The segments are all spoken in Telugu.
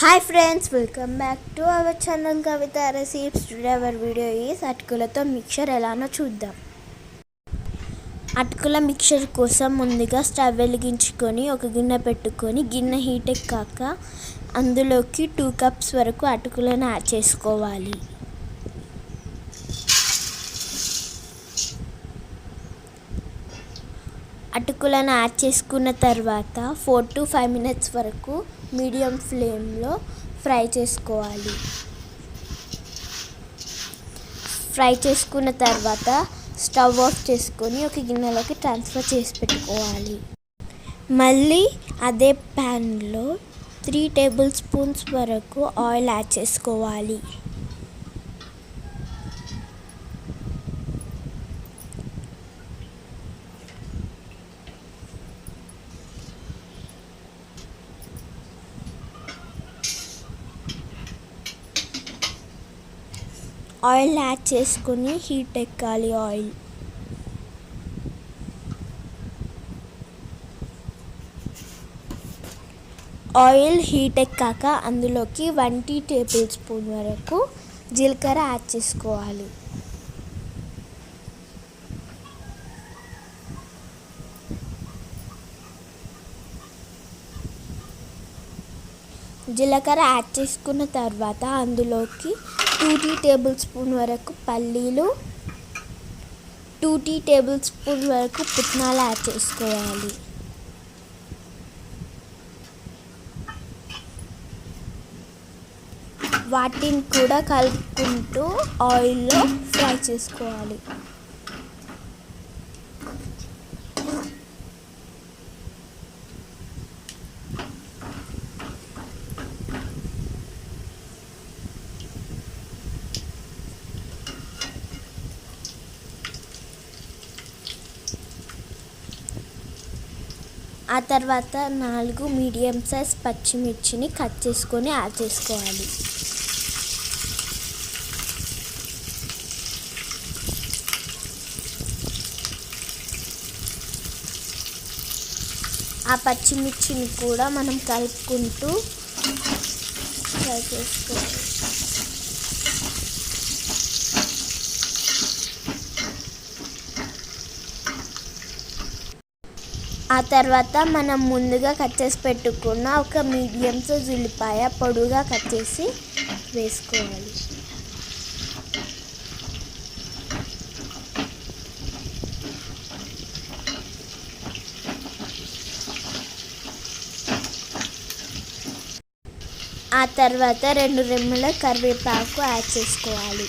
Hi friends, welcome back to our channel kavitha recipes. Today our video is అటుకులతో మిక్చర్ ఎలానో చూద్దాం. అటుకుల మిక్చర్ కోసం ముందుగా స్టవ్ వెలిగించుకొని ఒక గిన్నె పెట్టుకొని గిన్నె హీట్ ఎక్కాక అందులోకి 2 కప్స్ వరకు అటుకులను యాడ్ చేసుకోవాలి. అటుకులను యాడ్ చేసుకున్న తర్వాత 4 to 5 minutes వరకు మీడియం ఫ్లేమ్లో ఫ్రై చేసుకోవాలి. ఫ్రై చేసుకున్న తర్వాత స్టవ్ ఆఫ్ చేసుకొని ఒక గిన్నెలోకి ట్రాన్స్ఫర్ చేసి పెట్టుకోవాలి. మళ్ళీ అదే ప్యాన్లో 3 tablespoons వరకు ఆయిల్ యాడ్ చేసుకోవాలి. ఆయిల్ యాడ్ చేసుకుని హీట్ ఎక్కాలి. ఆయిల్ హీట్ ఎక్కాక అందులోకి 1 tablespoon వరకు జీలకర్ర యాడ్ చేసుకోవాలి. జీలకర్ర యాడ్ చేసుకున్న తర్వాత అందులోకి 2 tablespoon వరకు పల్లీలు, 2 tablespoon వరకు పుట్నాలు యాడ్ చేసుకోవాలి. వాటిని కూడా కలుపుకుంటూ ఆయిల్లో ఫ్రై చేసుకోవాలి. ఆ తర్వాత 4 మీడియం సైజ్ పచ్చిమిర్చిని కట్ చేసుకొని యాడ్ చేసుకోవాలి. ఆ పచ్చిమిర్చిని కూడా మనం కలుపుకుంటూ ఫ్రై చేసుకోవాలి. ఆ తర్వాత మనం ముందుగా కట్ చేసి పెట్టుకున్న ఒక మీడియం సైజ్ ఉల్లిపాయ పొడుగా కట్ చేసి వేసుకోవాలి. ఆ తర్వాత 2 రెమ్మల కరివేపాకు యాడ్ చేసుకోవాలి.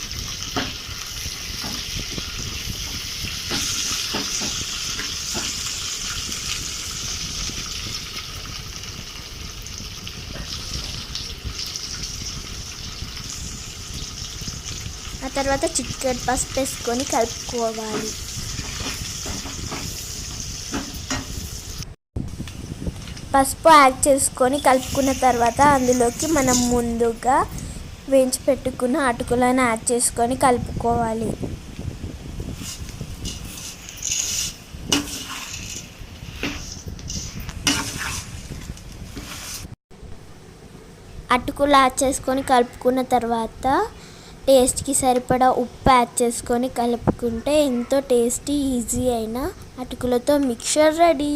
ఆ తర్వాత చిటికెడు పసుపు వేసుకొని కలుపుకోవాలి. పసుపు యాడ్ చేసుకొని కలుపుకున్న తర్వాత అందులోకి మనం ముందుగా వేయించి పెట్టుకున్న అటుకులను యాడ్ చేసుకొని కలుపుకోవాలి. అటుకులు యాడ్ చేసుకొని కలుపుకున్న తర్వాత టేస్ట్కి సరిపడా ఉప్పు యాడ్ చేసుకొని కలుపుకుంటే ఎంతో టేస్టీ ఈజీ అయిన అటుకులతో మిక్చర్ రెడీ.